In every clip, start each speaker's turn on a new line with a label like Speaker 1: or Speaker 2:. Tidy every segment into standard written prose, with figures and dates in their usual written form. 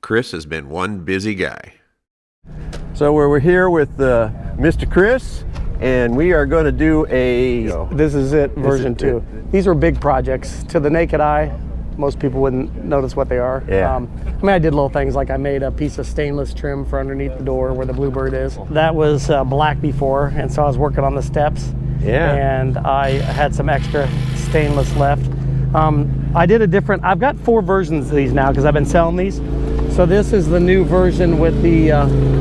Speaker 1: Chris has been one busy guy.
Speaker 2: So we're here with Mr. Chris, and we are going to do a...
Speaker 3: This is it, version 2. These were big projects. To the naked eye, most people wouldn't notice what they are.
Speaker 2: Yeah.
Speaker 3: I mean, I did little things like I made a piece of stainless trim for underneath the door where the Bluebird is. That was black before, and so I was working on the steps.
Speaker 2: Yeah.
Speaker 3: And I had some extra stainless left. I did a different, I've got 4 versions of these now because I've been selling these. So this is the new version with the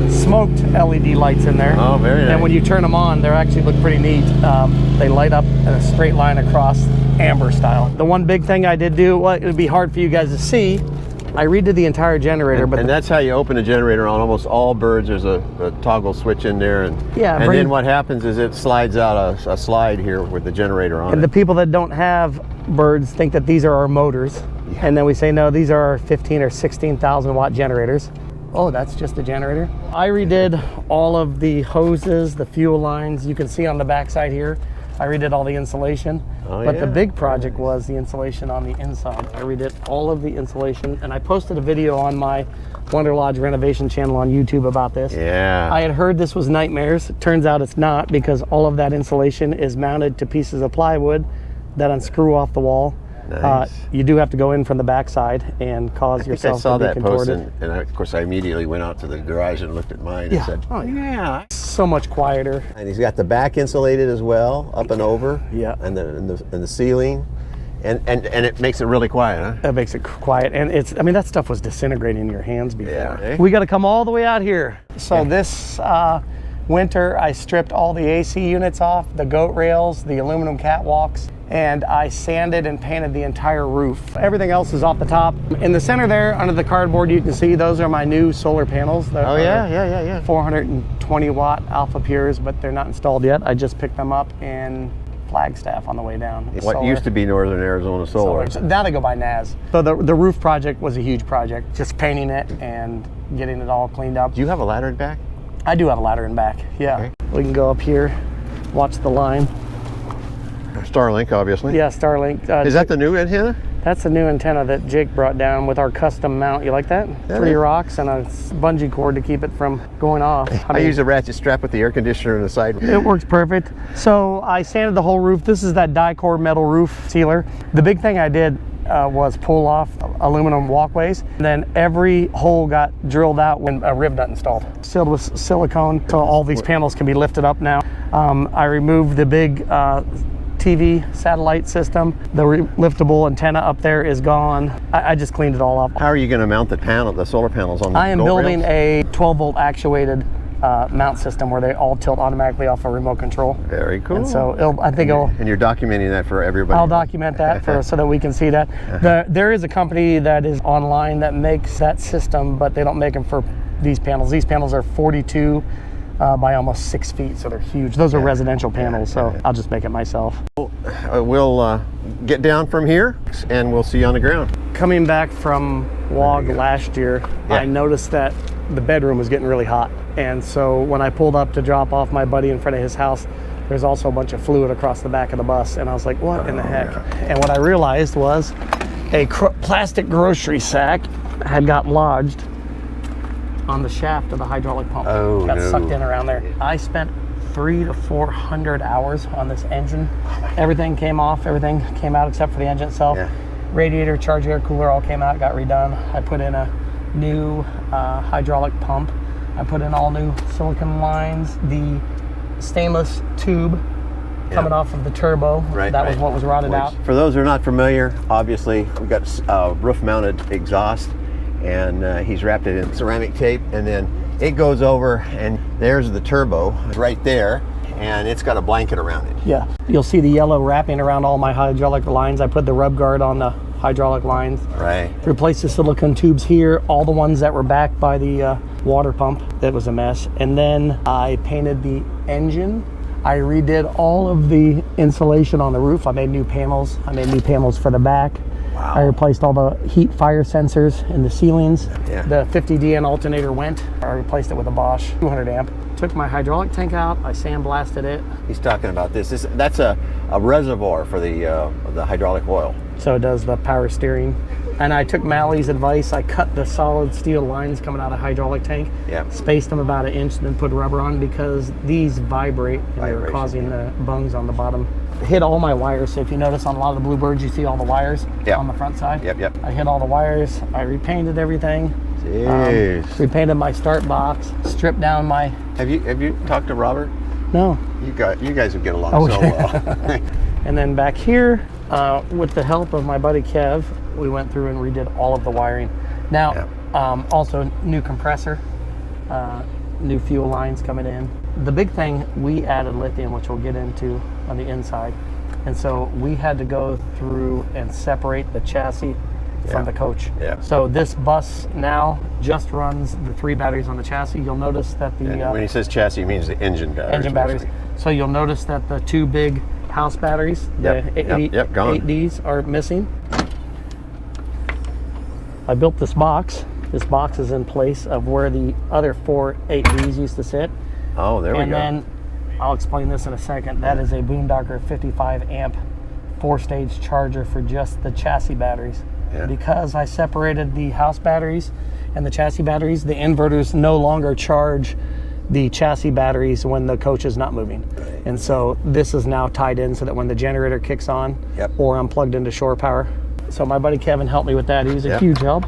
Speaker 3: smoked LED lights in there.
Speaker 2: Oh, very nice.
Speaker 3: And when you turn them on, they actually look pretty neat. They light up in a straight line across, amber style. The one big thing I did do, well, it would be hard for you guys to see, I redid the entire generator.
Speaker 2: And that's how you open a generator on almost all birds. There's a toggle switch in there, and then what happens is it slides out a slide here with the generator on it.
Speaker 3: And the people that don't have birds think that these are our motors. Yeah. And then we say, no, these are our 15 or 16,000 watt generators. Oh, that's just a generator. I redid all of the hoses, the fuel lines. You can see on the backside here, I redid all the insulation. But the big project was the insulation on the inside. I redid all of the insulation, and I posted a video on my Wanderlodge renovation channel on YouTube about this.
Speaker 2: Yeah.
Speaker 3: I had heard this was nightmares. It turns out it's not, because all of that insulation is mounted to pieces of plywood that unscrew off the wall.
Speaker 2: Nice.
Speaker 3: You do have to go in from the backside and cause yourself
Speaker 2: I saw
Speaker 3: to be
Speaker 2: that
Speaker 3: contorted.
Speaker 2: post, and of course I immediately went out to the garage and looked at mine and said,
Speaker 3: oh yeah, so much quieter.
Speaker 2: And he's got the back insulated as well, up and over.
Speaker 3: Yeah.
Speaker 2: And the ceiling, and it makes it really quiet, huh?
Speaker 3: It makes it quiet, and it's, I mean, that stuff was disintegrating in your hands before.
Speaker 2: Yeah.
Speaker 3: We got to come all the way out here. So this winter, I stripped all the AC units off, the goat rails, the aluminum catwalks, and I sanded and painted the entire roof. Everything else is off the top. In the center there, under the cardboard, you can see those are my new solar panels.
Speaker 2: Oh yeah.
Speaker 3: 420 watt Alpha Pures, but they're not installed yet. I just picked them up in Flagstaff on the way down.
Speaker 2: What used to be Northern Arizona Solar.
Speaker 3: Now they go by NAS. So the roof project was a huge project, just painting it and getting it all cleaned up.
Speaker 2: Do you have a ladder in back?
Speaker 3: I do have a ladder in back, yeah. Okay. We can go up here, watch the line.
Speaker 2: Starlink, obviously.
Speaker 3: Yeah, Starlink.
Speaker 2: Is that the new antenna?
Speaker 3: That's the new antenna that Jake brought down with our custom mount. You like that? 3 rocks and a bungee cord to keep it from going off.
Speaker 2: I use a ratchet strap with the air conditioner on the side.
Speaker 3: It works perfect. So I sanded the whole roof. This is that die-core metal roof sealer. The big thing I did was pull off aluminum walkways. And then every hole got drilled out when a rib nut installed. Sealed with silicone, so all these panels can be lifted up now. I removed the big TV satellite system. The liftable antenna up there is gone. I just cleaned it all up.
Speaker 2: How are you going to mount the solar panels on the
Speaker 3: I am building a 12 volt actuated mount system where they all tilt automatically off a remote control.
Speaker 2: Very cool.
Speaker 3: And so I think
Speaker 2: and you're documenting that for everybody.
Speaker 3: I'll document that so that we can see that. There is a company that is online that makes that system, but they don't make them for these panels. These panels are 42 by almost 6 feet, so they're huge. Those are residential panels, so I'll just make it myself.
Speaker 2: We'll get down from here, and we'll see you on the ground.
Speaker 3: Coming back from WOG last year, I noticed that the bedroom was getting really hot. And so when I pulled up to drop off my buddy in front of his house, there's also a bunch of fluid across the back of the bus. And I was like, what in the heck? And what I realized was a plastic grocery sack had got lodged on the shaft of the hydraulic pump. Got sucked in around there. I spent 300 to 400 hours on this engine. Everything came off, everything came out except for the engine itself. Radiator, charge air cooler all came out, got redone. I put in a new hydraulic pump. I put in all new silicone lines, the stainless tube coming off of the turbo. That was what was rotted out.
Speaker 2: For those who are not familiar, obviously we've got roof mounted exhaust, and he's wrapped it in ceramic tape, and then it goes over, and there's the turbo right there, and it's got a blanket around it.
Speaker 3: Yeah, you'll see the yellow wrapping around all my hydraulic lines. I put the rub guard on the hydraulic lines. Replaced the silicone tubes here, all the ones that were back by the water pump. That was a mess. And then I painted the engine. I redid all of the insulation on the roof. I made new panels. I made new panels for the back. I replaced all the heat fire sensors in the ceilings. The 50DN alternator went. I replaced it with a Bosch 200 amp. Took my hydraulic tank out. I sandblasted it.
Speaker 2: He's talking about this. That's a reservoir for the hydraulic oil.
Speaker 3: So it does the power steering. And I took Mally's advice. I cut the solid steel lines coming out of hydraulic tank, spaced them about 1 inch, then put rubber on because these vibrate and they're causing the bungs on the bottom. Hit all my wires. So if you notice on a lot of the Bluebirds, you see all the wires on the front side. I hit all the wires. I repainted everything. Repainted my start box. Stripped down my.
Speaker 2: Have you talked to Robert?
Speaker 3: No.
Speaker 2: You guys would get along so well.
Speaker 3: And then back here, with the help of my buddy Kev, we went through and redid all of the wiring. Now, also new compressor, new fuel lines coming in. The big thing, we added lithium, which we'll get into on the inside. And so we had to go through and separate the chassis from the coach. So this bus now just runs the 3 batteries on the chassis. You'll notice that the...
Speaker 2: when he says chassis, he means the engine batteries.
Speaker 3: Engine batteries. So you'll notice that the 2 big house batteries, the 8Ds are missing. I built this box. This box is in place of where the other 4 8Ds used to sit.
Speaker 2: Oh, there we go.
Speaker 3: And then, I'll explain this in a second, that is a Boondocker 55 amp 4-stage charger for just the chassis batteries. Because I separated the house batteries and the chassis batteries, the inverters no longer charge the chassis batteries when the coach is not moving. And so this is now tied in so that when the generator kicks on or I'm plugged into shore power. So my buddy Kevin helped me with that. He was a huge help.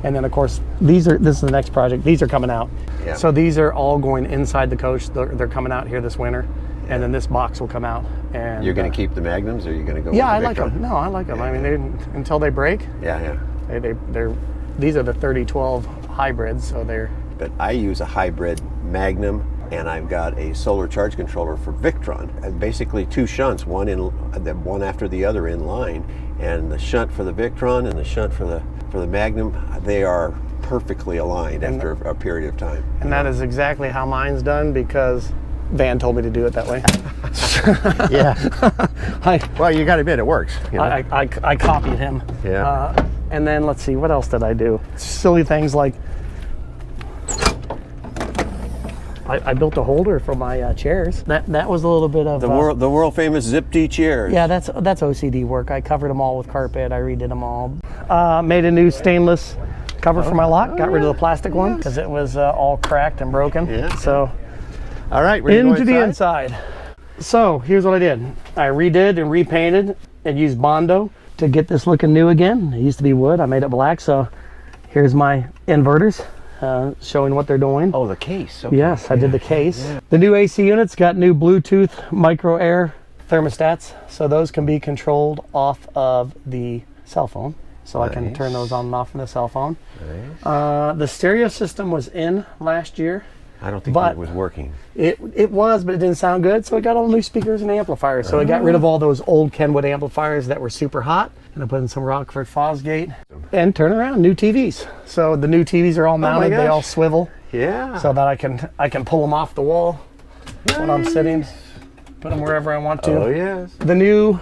Speaker 3: And then of course, this is the next project. These are coming out. So these are all going inside the coach. They're coming out here this winter. And then this box will come out. And
Speaker 2: you're going to keep the Magnums, or are you going to go?
Speaker 3: Yeah, I like them. No, I like them. I mean, until they break. These are the 3012 hybrids, so they're.
Speaker 2: But I use a hybrid Magnum, and I've got a solar charge controller for Victron. And basically 2 shunts, one after the other in line, and the shunt for the Victron and the shunt for the Magnum, they are perfectly aligned after a period of time.
Speaker 3: And that is exactly how mine's done because Van told me to do it that way.
Speaker 2: Well, you got to admit it works. You know?
Speaker 3: I copied him. And then let's see, what else did I do? Silly things like I built a holder for my chairs. That was a little bit of
Speaker 2: the world famous Zip D chairs.
Speaker 3: Yeah, that's OCD work. I covered them all with carpet. I redid them all. Made a new stainless cover for my lock. Got rid of the plastic one because it was all cracked and broken. So.
Speaker 2: All right,
Speaker 3: into the inside. So here's what I did. I redid and repainted and used Bondo to get this looking new again. It used to be wood. I made it black. So here's my inverters showing what they're doing.
Speaker 2: Oh, the case. Okay.
Speaker 3: Yes, I did the case. The new AC units got new Bluetooth micro air thermostats. So those can be controlled off of the cell phone. So I can turn those on and off from the cell phone. The stereo system was in last year.
Speaker 2: I don't think it was working.
Speaker 3: It was, but it didn't sound good, so it got all new speakers and amplifiers. So I got rid of all those old Kenwood amplifiers that were super hot, and I put in some Rockford Fosgate, and turn around, new TVs. So the new TVs are all mounted, they all swivel. So that I can pull them off the wall when I'm sitting, put them wherever I want to. The new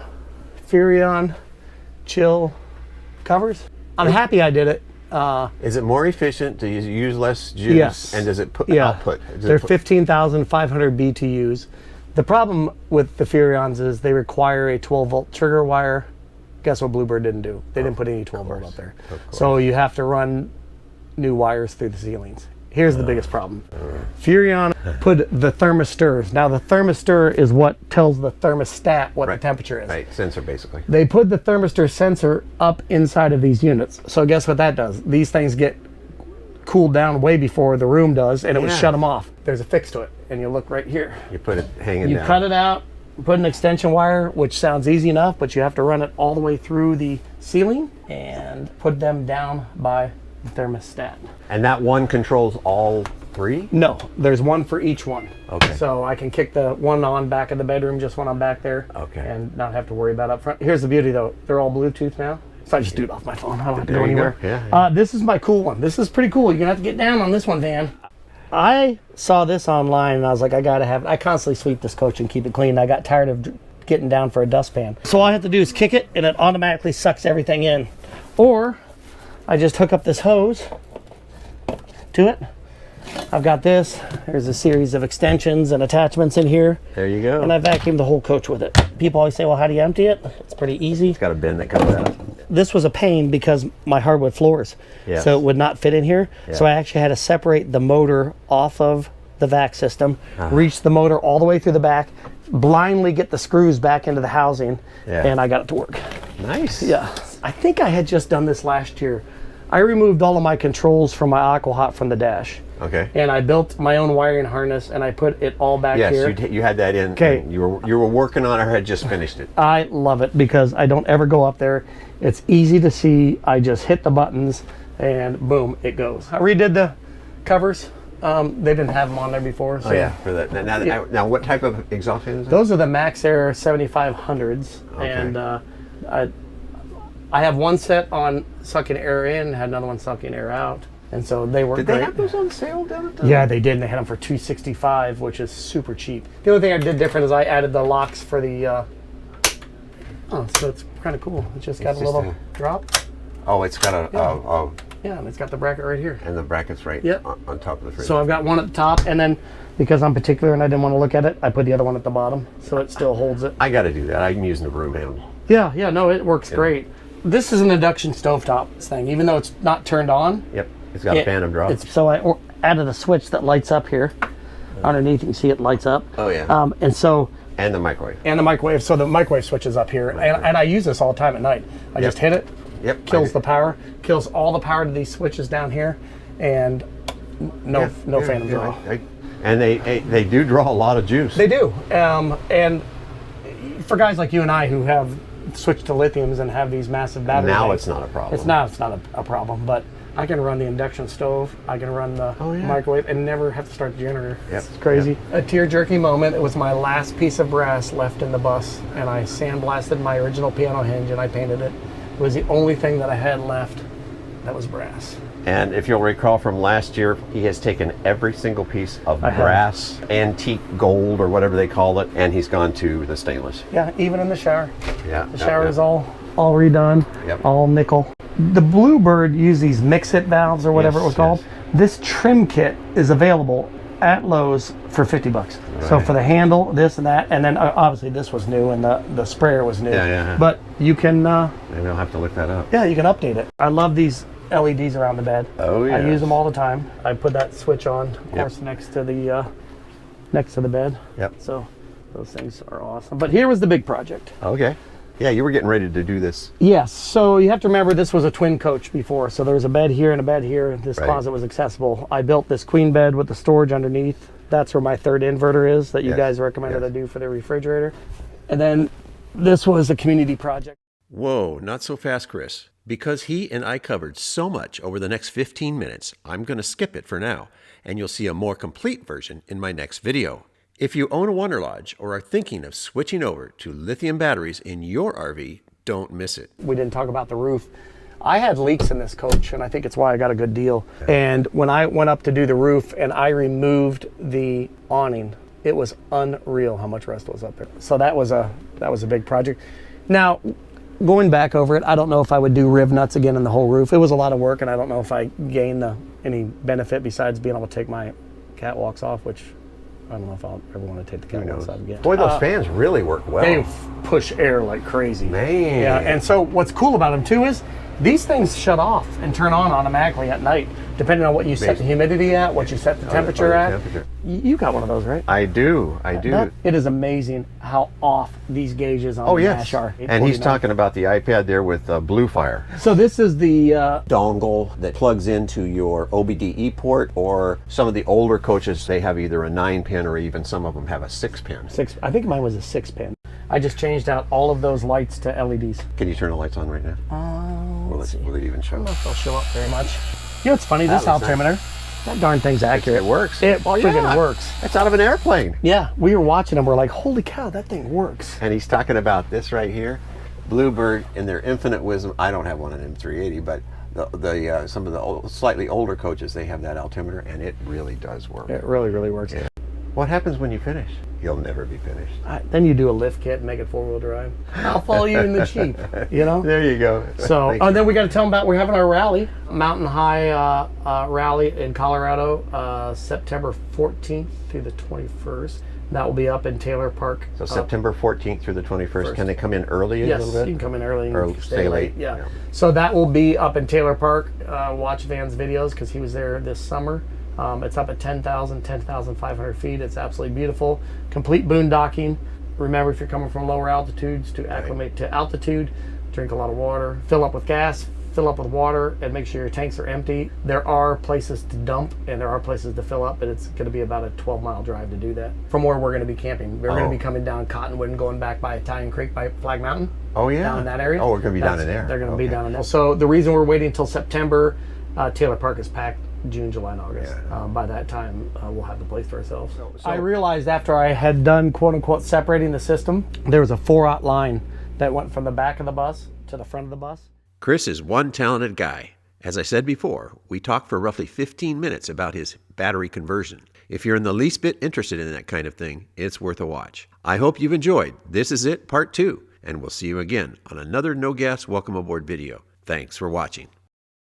Speaker 3: Furrion Chill covers. I'm happy I did it.
Speaker 2: Is it more efficient to use less juice?
Speaker 3: Yes.
Speaker 2: And does it put output?
Speaker 3: They're 15,500 BTUs. The problem with the Furrions is they require a 12-volt trigger wire. Guess what Bluebird didn't do? They didn't put any 12-volt up there. So you have to run new wires through the ceilings. Here's the biggest problem. Furrion put the thermistors. Now the thermistor is what tells the thermostat what the temperature is.
Speaker 2: Sensor basically.
Speaker 3: They put the thermistor sensor up inside of these units. So guess what that does? These things get cooled down way before the room does, and it would shut them off. There's a fix to it, and you look right here.
Speaker 2: You put it hanging down.
Speaker 3: You cut it out, put an extension wire, which sounds easy enough, but you have to run it all the way through the ceiling and put them down by the thermostat.
Speaker 2: And that one controls all 3?
Speaker 3: No, there's one for each one.
Speaker 2: Okay.
Speaker 3: So I can kick the one on back in the bedroom just when I'm back there.
Speaker 2: Okay.
Speaker 3: And not have to worry about up front. Here's the beauty though, they're all Bluetooth now. So I just do it off my phone. I don't have to go anywhere. This is my cool one. This is pretty cool. You're gonna have to get down on this one, Van. I saw this online and I was like, I constantly sweep this coach and keep it clean. I got tired of getting down for a dustpan. So all I have to do is kick it and it automatically sucks everything in. Or I just hook up this hose to it. I've got this. There's a series of extensions and attachments in here.
Speaker 2: There you go.
Speaker 3: And I vacuumed the whole coach with it. People always say, well, how do you empty it? It's pretty easy.
Speaker 2: It's got a bin that comes out.
Speaker 3: this was a pain because my hardwood floors,
Speaker 2: Yes.
Speaker 3: so it would not fit in here.
Speaker 2: Yeah.
Speaker 3: So I actually had to separate the motor off of the vac system, reach the motor all the way through the back, blindly get the screws back into the housing, and I got it to work.
Speaker 2: Nice.
Speaker 3: Yeah, I think I had just done this last year. I removed all of my controls from my AquaHot from the dash.
Speaker 2: Okay.
Speaker 3: And I built my own wiring harness, and I put it all back here.
Speaker 2: Yes, you had that in.
Speaker 3: Okay.
Speaker 2: You were working on it or had just finished it.
Speaker 3: I love it because I don't ever go up there. It's easy to see. I just hit the buttons, and boom, it goes. I redid the covers. They didn't have them on there before. So.
Speaker 2: Oh yeah, for that. Now, what type of exhaust fan is that?
Speaker 3: Those are the Max Air 7500s,
Speaker 2: Okay.
Speaker 3: and I have one set on sucking air in, had another one sucking air out, and so they work
Speaker 2: Did
Speaker 3: great.
Speaker 2: they have those on sale down at the...
Speaker 3: Yeah, they did. And they had them for $265, which is super cheap. The only thing I did different is I added the locks for the. Oh, so it's kind of cool. It just got a little drop.
Speaker 2: Oh, it's got a
Speaker 3: Yeah, and it's got the bracket right here.
Speaker 2: and the brackets right
Speaker 3: Yep.
Speaker 2: on top of the fridge.
Speaker 3: So I've got one at the top, and then because I'm particular and I didn't want to look at it, I put the other one at the bottom, so it still holds it.
Speaker 2: I got to do that. I'm using the broom handle.
Speaker 3: Yeah, no, it works great. This is an induction stovetop thing, even though it's not turned on.
Speaker 2: Yep. It's got a phantom drop.
Speaker 3: So I added a switch that lights up here. Underneath, you can see it lights up.
Speaker 2: Oh yeah.
Speaker 3: And so.
Speaker 2: And the microwave.
Speaker 3: And the microwave. So the microwave switch is up here, and I use this all the time at night. I just hit it.
Speaker 2: Yep.
Speaker 3: Kills the power. Kills all the power to these switches down here, and no phantom draw.
Speaker 2: And they do draw a lot of juice.
Speaker 3: They do. And for guys like you and I who have switched to lithiums and have these massive batteries.
Speaker 2: Now it's not a problem.
Speaker 3: It's not a problem, but I can run the induction stove, I can run the microwave, and never have to start the generator.
Speaker 2: Yep.
Speaker 3: It's crazy. A tear-jerking moment. It was my last piece of brass left in the bus, and I sandblasted my original piano hinge and I painted it. It was the only thing that I had left that was brass.
Speaker 2: And if you'll recall from last year, he has taken every single piece of brass, antique gold, or whatever they call it, and he's gone to the stainless.
Speaker 3: Yeah, even in the shower.
Speaker 2: Yeah.
Speaker 3: The shower is all redone,
Speaker 2: Yep.
Speaker 3: all nickel. The Bluebird used these mix-it valves or whatever it was called. This trim kit is available at Lowe's for $50. Right. So for the handle, this and that, and then obviously this was new and the sprayer was new.
Speaker 2: Yeah.
Speaker 3: But you can...
Speaker 2: Maybe I'll have to look that up.
Speaker 3: Yeah, you can update it. I love these LEDs around the bed.
Speaker 2: Oh yeah.
Speaker 3: I use them all the time. I put that switch on, of course, next to the bed.
Speaker 2: Yep.
Speaker 3: So those things are awesome. But here was the big project.
Speaker 2: Okay. Yeah, you were getting ready to do this.
Speaker 3: Yes. So you have to remember this was a twin coach before. So there was a bed here and a bed here. This closet was accessible. I built this queen bed with the storage underneath. That's where my third inverter is that you guys recommended I do for the refrigerator. And then this was a community project.
Speaker 1: Whoa, not so fast, Chris. Because he and I covered so much over the next 15 minutes, I'm going to skip it for now, and you'll see a more complete version in my next video. If you own a Wanderlodge or are thinking of switching over to lithium batteries in your RV, don't miss it.
Speaker 3: We didn't talk about the roof. I had leaks in this coach, and I think it's why I got a good deal. And when I went up to do the roof and I removed the awning, it was unreal how much rust was up there. So that was a big project. Now, going back over it, I don't know if I would do riv nuts again in the whole roof. It was a lot of work, and I don't know if I gained any benefit besides being able to take my catwalks off, which I don't know if I'll ever want to take the catwalks off again.
Speaker 2: Boy, those fans really work well.
Speaker 3: They push air like crazy.
Speaker 2: Man.
Speaker 3: Yeah, and so what's cool about them too is these things shut off and turn on automatically at night, depending on what you set the humidity at, what you set the temperature at. You got one of those, right?
Speaker 2: I do.
Speaker 3: It is amazing how off these gauges on the Nash are.
Speaker 2: And he's talking about the iPad there with Blue Fire.
Speaker 3: So this is the
Speaker 2: dongle that plugs into your OBDE port, or some of the older coaches, they have either a 9-pin or even some of them have a 6-pin.
Speaker 3: I think mine was a 6-pin. I just changed out all of those lights to LEDs.
Speaker 2: Can you turn the lights on right now? Will it even show?
Speaker 3: I don't know if they'll show up very much. You know what's funny? This altimeter, that darn thing's accurate.
Speaker 2: It works.
Speaker 3: It friggin' works.
Speaker 2: It's out of an airplane.
Speaker 3: Yeah, we were watching them. We're like, holy cow, that thing works.
Speaker 2: And he's talking about this right here. Bluebird, in their infinite wisdom, I don't have one an M380, but some of the slightly older coaches, they have that altimeter, and it really does work.
Speaker 3: It really, really works.
Speaker 2: Yeah. What happens when you finish? You'll never be finished.
Speaker 3: Then you do a lift kit and make it 4-wheel drive. I'll follow you in the Jeep, you know?
Speaker 2: There you go.
Speaker 3: So, then we got to tell them about, we're having our rally, Mountain High rally in Colorado, September 14th through the 21st. That will be up in Taylor Park.
Speaker 2: So September 14th through the 21st. Can they come in early
Speaker 3: Yes,
Speaker 2: a little bit?
Speaker 3: you can come in early and
Speaker 2: Or stay late.
Speaker 3: Yeah. So that will be up in Taylor Park. Watch Van's videos because he was there this summer. It's up at 10,500 feet. It's absolutely beautiful. Complete boondocking. Remember, if you're coming from lower altitudes, to acclimate to altitude, drink a lot of water, fill up with gas, fill up with water, and make sure your tanks are empty. There are places to dump and there are places to fill up, but it's going to be about a 12-mile drive to do that from where we're going to be camping. We're going to be coming down Cottonwood and going back by Italian Creek by Flag Mountain.
Speaker 2: Oh, yeah.
Speaker 3: Down in that area.
Speaker 2: Oh, we're going to be down in there.
Speaker 3: They're going to be down in there. So the reason we're waiting until September, Taylor Park is packed June, July, and August. By that time, we'll have the place to ourselves. I realized after I had done, quote unquote, separating the system, there was a 4-aught line that went from the back of the bus to the front of the bus.
Speaker 1: Chris is one talented guy. As I said before, we talked for roughly 15 minutes about his battery conversion. If you're in the least bit interested in that kind of thing, it's worth a watch. I hope you've enjoyed. This is it, part 2, and we'll see you again on another No Gas Welcome Aboard video. Thanks for watching.